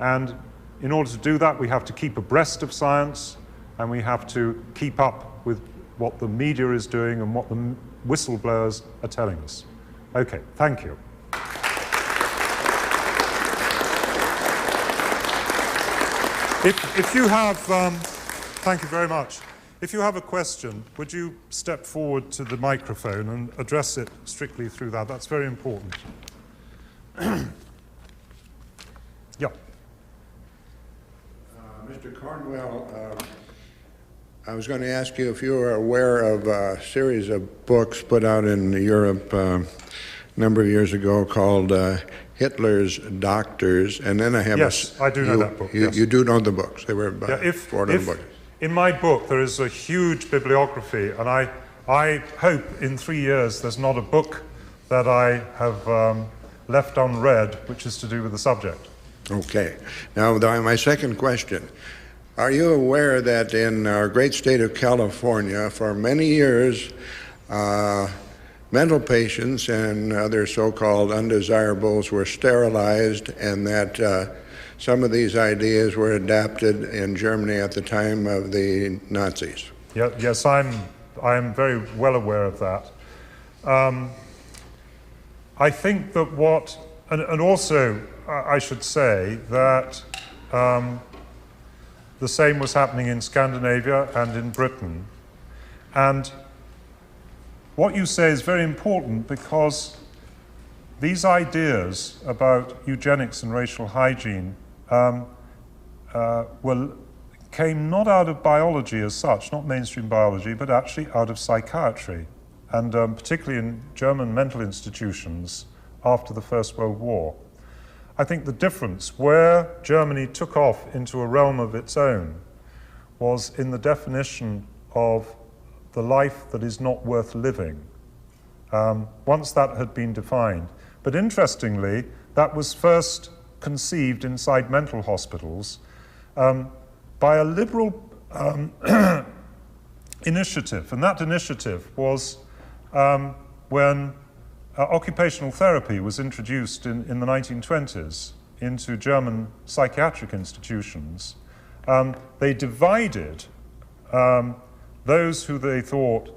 and in order to do that, we have to keep abreast of science, and we have to keep up with what the media is doing and what the whistleblowers are telling us. Okay, thank you. If you have, thank you very much. If you have a question, would you step forward to the microphone and address it strictly through that? That's very important. Yeah. Mr. Cornwell, I was going to ask you if you were aware of a series of books put out in Europe a number of years ago called Hitler's Doctors, and then I have yes, I do know that book. Yes. You do know the books. They were about 400 books. in my book there is a huge bibliography, and I hope in 3 years there's not a book that I have left unread which is to do with the subject. Okay. Now, my second question. Are you aware that in our great state of California, for many years, mental patients and other so-called undesirables were sterilized, and that some of these ideas were adapted in Germany at the time of the Nazis? Yes, I am very well aware of that. I think that and also I should say that the same was happening in Scandinavia and in Britain. And what you say is very important, because these ideas about eugenics and racial hygiene came not out of biology as such, not mainstream biology, but actually out of psychiatry, and particularly in German mental institutions after the First World War. I think the difference where Germany took off into a realm of its own was in the definition of the life that is not worth living, once that had been defined. But interestingly, that was first conceived inside mental hospitals by a liberal initiative, and that initiative was when occupational therapy was introduced in the 1920s into German psychiatric institutions. They divided those who they thought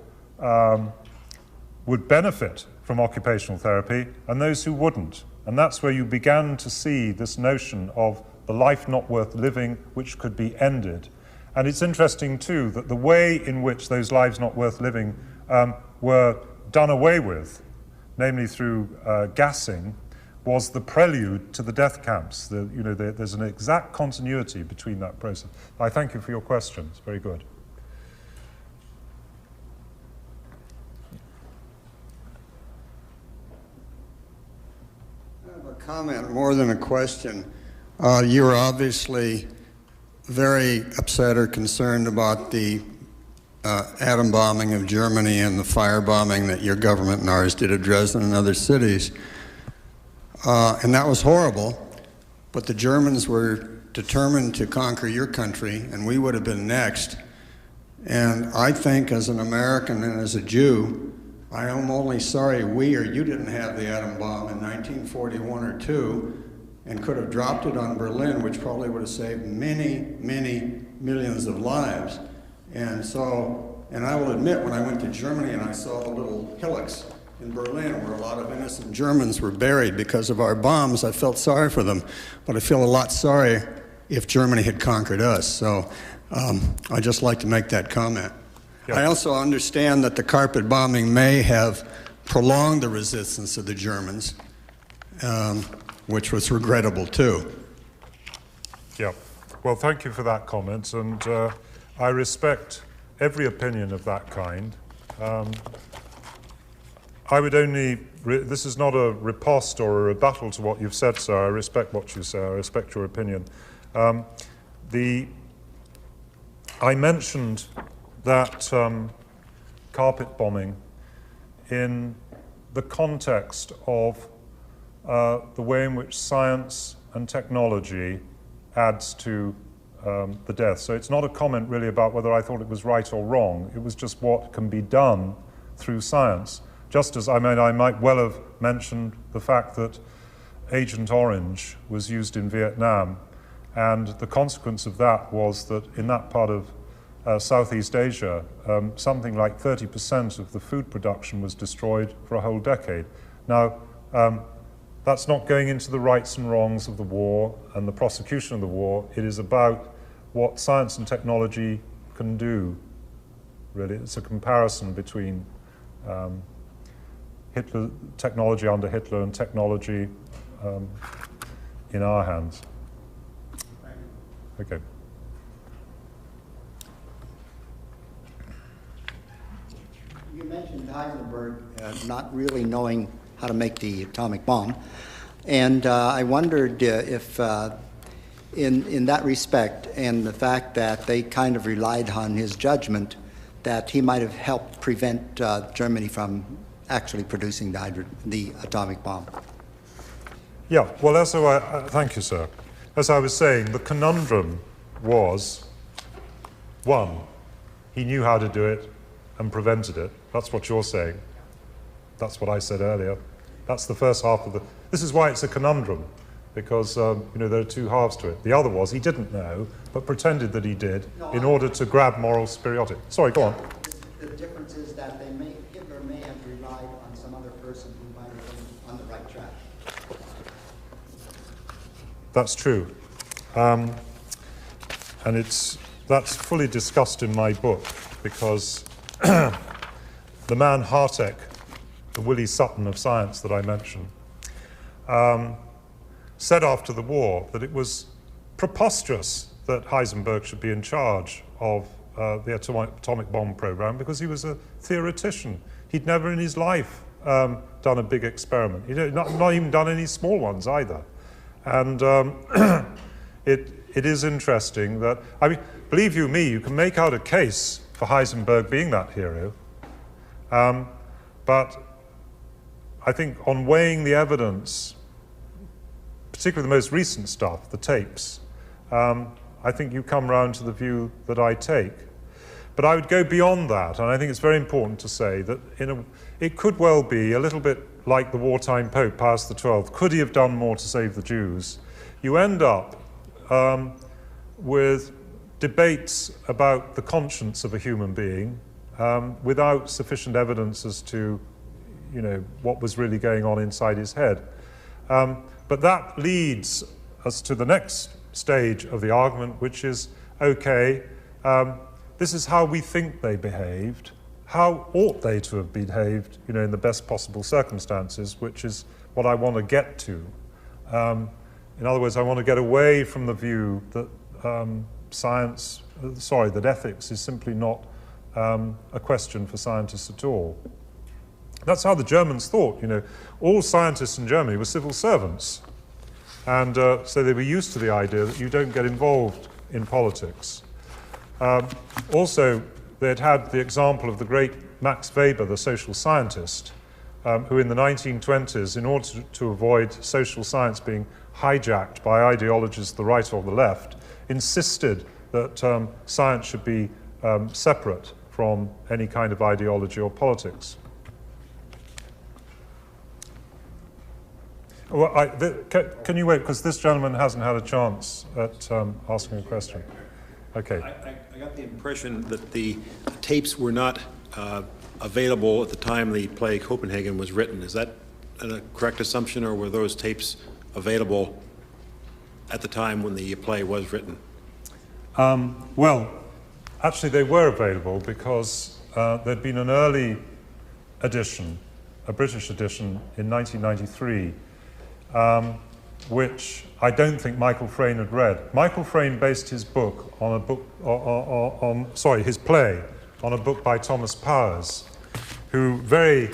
would benefit from occupational therapy and those who wouldn't. And that's where you began to see this notion of the life not worth living, which could be ended. And it's interesting, too, that the way in which those lives not worth living were done away with, namely through gassing, was the prelude to the death camps. There's an exact continuity between that process. I thank you for your question. It's very good. I have a comment more than a question. You were obviously very upset or concerned about the atom bombing of Germany and the firebombing that your government and ours did at Dresden and other cities. And that was horrible, but the Germans were determined to conquer your country, and we would have been next. And I think as an American and as a Jew, I am only sorry we or you didn't have the atom bomb in 1941 or 2 and could have dropped it on Berlin, which probably would have saved many, many millions of lives. And I will admit, when I went to Germany and I saw the little hillocks in Berlin where a lot of innocent Germans were buried because of our bombs, I felt sorry for them. But I feel a lot sorry if Germany had conquered us. So I'd just like to make that comment. Yeah. I also understand that the carpet bombing may have prolonged the resistance of the Germans, which was regrettable too. Yeah. Well, thank you for that comment, and I respect every opinion of that kind. I would only, this is not a riposte or a rebuttal to what you've said, sir. I respect what you say. I respect your opinion. I mentioned that carpet bombing in the context of the way in which science and technology adds to the death. So it's not a comment really about whether I thought it was right or wrong. It was just what can be done through science. Just as I might well have mentioned the fact that Agent Orange was used in Vietnam, and the consequence of that was that in that part of Southeast Asia, something like 30% of the food production was destroyed for a whole decade. Now, that's not going into the rights and wrongs of the war and the prosecution of the war. It is about what science and technology can do, really. It's a comparison between technology under Hitler and technology in our hands. Okay. You mentioned Heisenberg not really knowing how to make the atomic bomb, and I wondered if in that respect, and the fact that they kind of relied on his judgment, that he might have helped prevent Germany from actually producing the atomic bomb. Yeah, well, thank you, sir. As I was saying, the conundrum was, one, he knew how to do it and prevented it. That's what you're saying. That's what I said earlier. That's the first half of the... This is why it's a conundrum, because there are two halves to it. The other was he didn't know, but pretended that he did in order to grab moral superiority. Sorry, go on. The difference is that Hitler may have relied on some other person who might have been on the right track. That's true. And that's fully discussed in my book, because the man Hartek, the Willie Sutton of science that I mentioned, said after the war that it was preposterous that Heisenberg should be in charge of the atomic bomb program because he was a theoretician. He'd never in his life done a big experiment. He'd not even done any small ones either. And it is interesting that, I mean, believe you me, you can make out a case for Heisenberg being that hero. But I think on weighing the evidence, particularly the most recent stuff, the tapes, I think you come round to the view that I take. But I would go beyond that, and I think it's very important to say that it could well be a little bit like the wartime Pope, Pius XII. Could he have done more to save the Jews? You end up with debates about the conscience of a human being without sufficient evidence as to, what was really going on inside his head. But that leads us to the next stage of the argument, which is, okay, this is how we think they behaved. How ought they to have behaved, in the best possible circumstances, which is what I want to get to. In other words, I want to get away from the view that that ethics is simply not a question for scientists at all. That's how the Germans thought, All scientists in Germany were civil servants. And so they were used to the idea that you don't get involved in politics. Also, they had the example of the great Max Weber, the social scientist, who in the 1920s, in order to avoid social science being hijacked by ideologies to the right or the left, insisted that science should be separate from any kind of ideology or politics. Well, can you wait, because this gentleman hasn't had a chance at asking a question. Okay. I got the impression that the tapes were not available at the time the play Copenhagen was written. Is that a correct assumption, or were those tapes available at the time when the play was written? Well, actually they were available because there'd been an early edition, a British edition in 1993, which I don't think Michael Frayn had read. Michael Frayn based his book on his play on a book by Thomas Powers, who very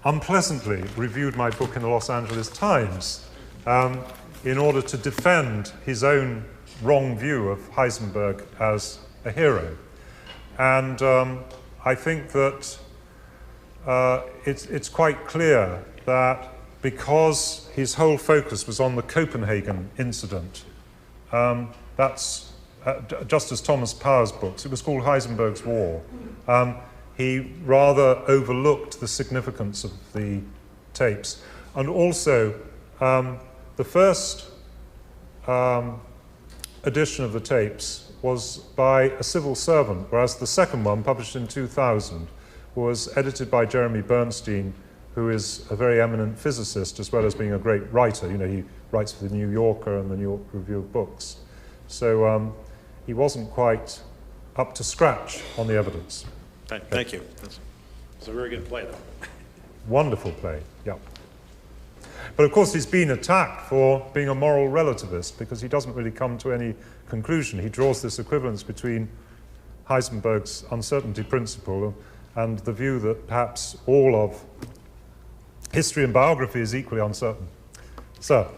unpleasantly reviewed my book in the Los Angeles Times in order to defend his own wrong view of Heisenberg as a hero. And I think that it's quite clear that because his whole focus was on the Copenhagen incident, that's just as Thomas Powers' books, it was called Heisenberg's War. He rather overlooked the significance of the tapes. And also, the first edition of the tapes was by a civil servant, whereas the second one, published in 2000, was edited by Jeremy Bernstein, who is a very eminent physicist as well as being a great writer. He writes for the New Yorker and the New York Review of Books. So he wasn't quite up to scratch on the evidence. Thank you. It's a very good play, though. Wonderful play, yeah. But of course he's been attacked for being a moral relativist because he doesn't really come to any conclusion. He draws this equivalence between Heisenberg's uncertainty principle and the view that perhaps all of history and biography is equally uncertain. Sir?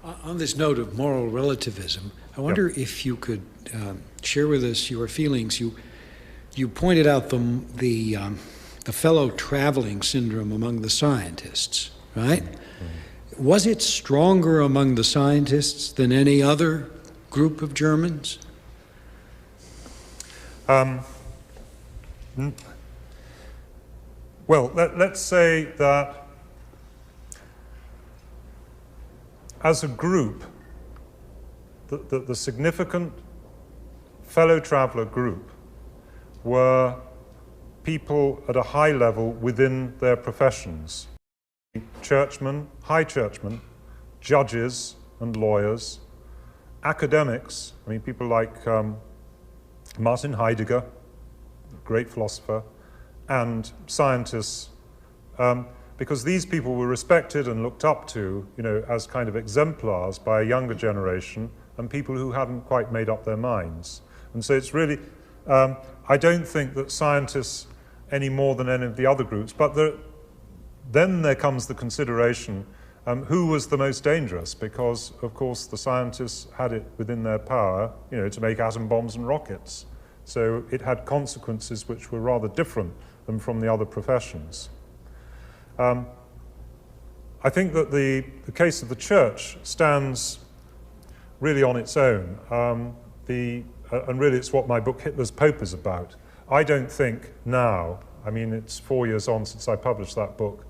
On this note of moral relativism, I wonder if you could share with us your feelings. You pointed out the fellow traveling syndrome among the scientists, right? Mm-hmm. Was it stronger among the scientists than any other group of Germans? Well, let's say that as a group, the significant fellow traveler group were people at a high level within their professions. Churchmen, high churchmen, judges and lawyers, academics, I mean people like Martin Heidegger, great philosopher, and scientists, because these people were respected and looked up to, you know, as kind of exemplars by a younger generation and people who hadn't quite made up their minds. And so it's really, I don't think that scientists any more than any of the other groups, but then there comes the consideration, who was the most dangerous? Because, of course, the scientists had it within their power, you know, to make atom bombs and rockets. So it had consequences which were rather different than from the other professions. I think that the case of the church stands really on its own. And really it's what my book Hitler's Pope is about. I don't think now, I mean it's 4 years on since I published that book,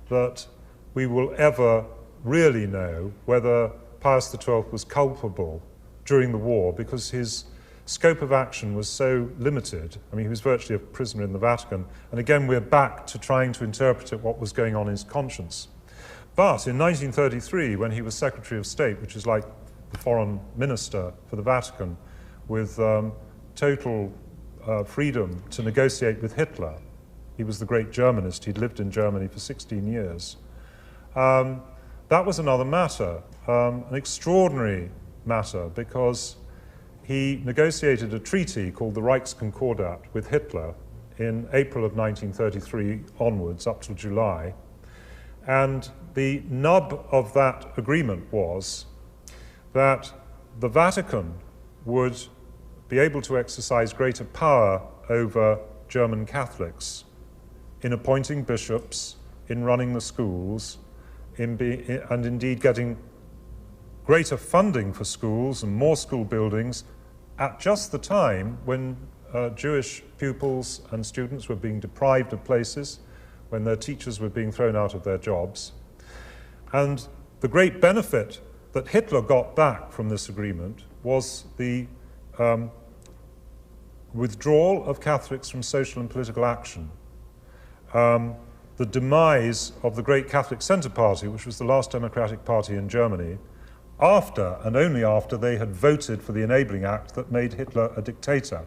that we will ever really know whether Pius XII was culpable during the war, because his scope of action was so limited. I mean, he was virtually a prisoner in the Vatican. And again, we're back to trying to interpret what was going on in his conscience. But in 1933, when he was Secretary of State, which is like the foreign minister for the Vatican, with total freedom to negotiate with Hitler, he was the great Germanist, he'd lived in Germany for 16 years. That was another matter, an extraordinary matter, because he negotiated a treaty called the Reichskonkordat with Hitler in April of 1933 onwards, up till July. And the nub of that agreement was that the Vatican would be able to exercise greater power over German Catholics in appointing bishops, in running the schools, and indeed getting greater funding for schools and more school buildings at just the time when Jewish pupils and students were being deprived of places, when their teachers were being thrown out of their jobs. And the great benefit that Hitler got back from this agreement was the withdrawal of Catholics from social and political action, the demise of the great Catholic Centre Party, which was the last democratic party in Germany, after and only after they had voted for the Enabling Act that made Hitler a dictator.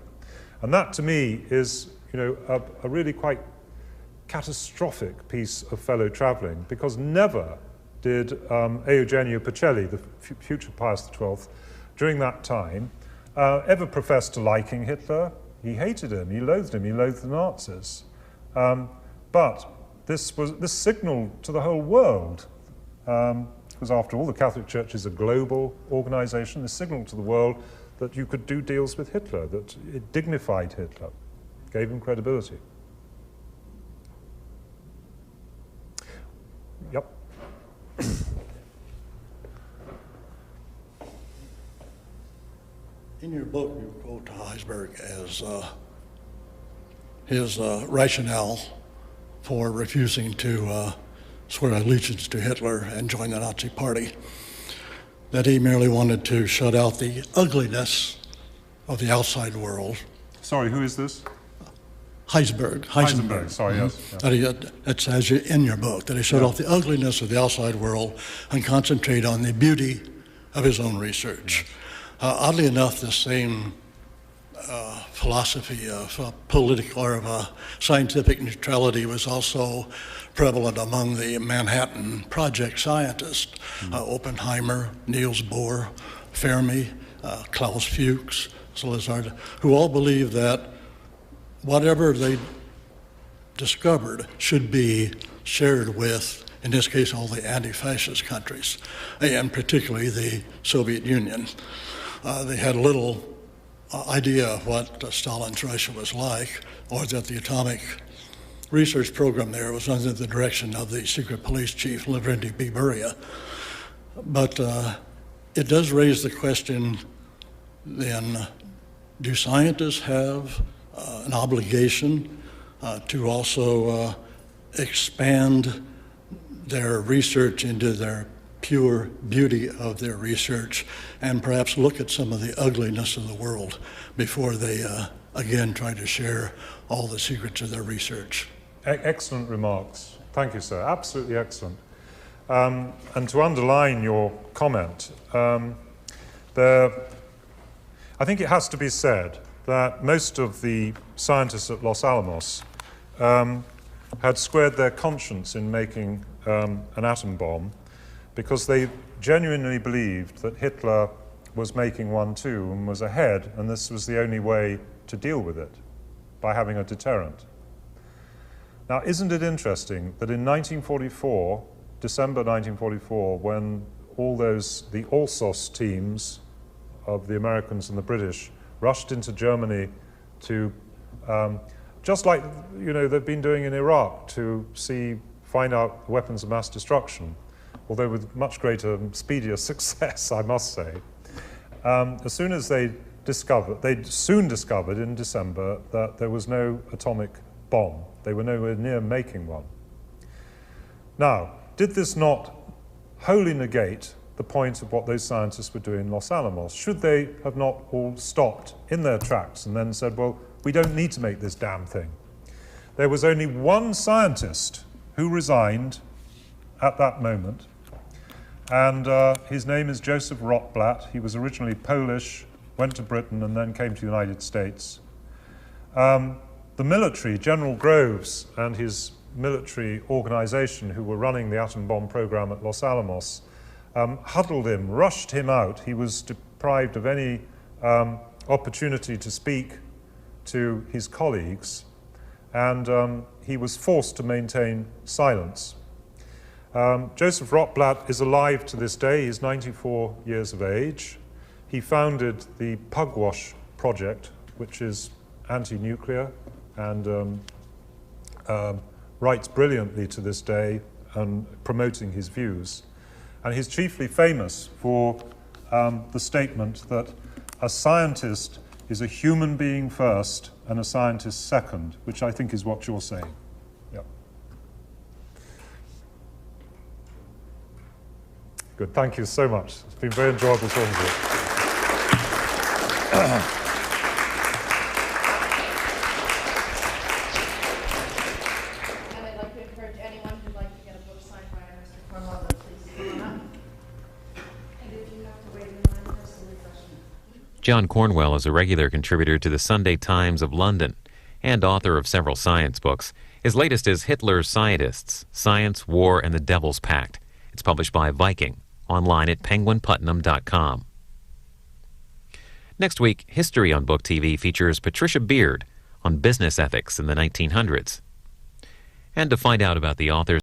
And that, to me, is, you know, a really quite catastrophic piece of fellow travelling, because never did Eugenio Pacelli, the future Pius XII, during that time, ever profess to liking Hitler. He hated him, he loathed the Nazis. But this signaled to the whole world, because after all, the Catholic Church is a global organization, this signaled to the world that you could do deals with Hitler, that it dignified Hitler, gave him credibility. Yep. In your book, you quote Heisberg as his rationale for refusing to swear allegiance to Hitler and join the Nazi Party, that he merely wanted to shut out the ugliness of the outside world. Sorry, who is this? Heisenberg. Sorry, yes. Yeah. It says in your book that he shut off the ugliness of the outside world and concentrate on the beauty of his own research. Oddly enough, the same philosophy of political or of scientific neutrality was also prevalent among the Manhattan Project scientists, Oppenheimer, Niels Bohr, Fermi, Klaus Fuchs, Salazar, who all believed that whatever they discovered should be shared with in this case all the anti-fascist countries, and particularly the Soviet Union. They had little idea of what Stalin's Russia was like, or that the atomic research program there was under the direction of the secret police chief, Lavrentiy Beria. But it does raise the question, then, do scientists have an obligation to also expand their research into their pure beauty of their research, and perhaps look at some of the ugliness of the world before they again try to share all the secrets of their research? Excellent remarks. Thank you, sir. Absolutely excellent. And to underline your comment, I think it has to be said that most of the scientists at Los Alamos had squared their conscience in making an atom bomb, because they genuinely believed that Hitler was making one too and was ahead, and this was the only way to deal with it, by having a deterrent. Now, isn't it interesting that in 1944, December 1944, when the Alsos teams of the Americans and the British rushed into Germany to, just like they've been doing in Iraq, to find out weapons of mass destruction, although with much greater, speedier success, I must say. As soon as they soon discovered in December that there was no atomic bomb. They were nowhere near making one. Now, did this not wholly negate the point of what those scientists were doing in Los Alamos? Should they have not all stopped in their tracks and then said, well, we don't need to make this damn thing? There was only one scientist who resigned at that moment, and his name is Joseph Rotblat. He was originally Polish, went to Britain, and then came to the United States. The military, General Groves and his military organization who were running the atom bomb program at Los Alamos, huddled him, rushed him out. He was deprived of any opportunity to speak to his colleagues, and he was forced to maintain silence. Joseph Rotblat is alive to this day. He's 94 years of age. He founded the Pugwash Project, which is anti-nuclear, and writes brilliantly to this day and promoting his views. And he's chiefly famous for the statement that a scientist is a human being first and a scientist second, which I think is what you're saying. Yeah. Good, thank you so much. It's been very enjoyable talking to you. John Cornwell is a regular contributor to the Sunday Times of London and author of several science books. His latest is Hitler's Scientists, Science, War, and the Devil's Pact. It's published by Viking, online at penguinputnam.com. Next week, History on Book TV features Patricia Beard on business ethics in the 1900s. And to find out about the authors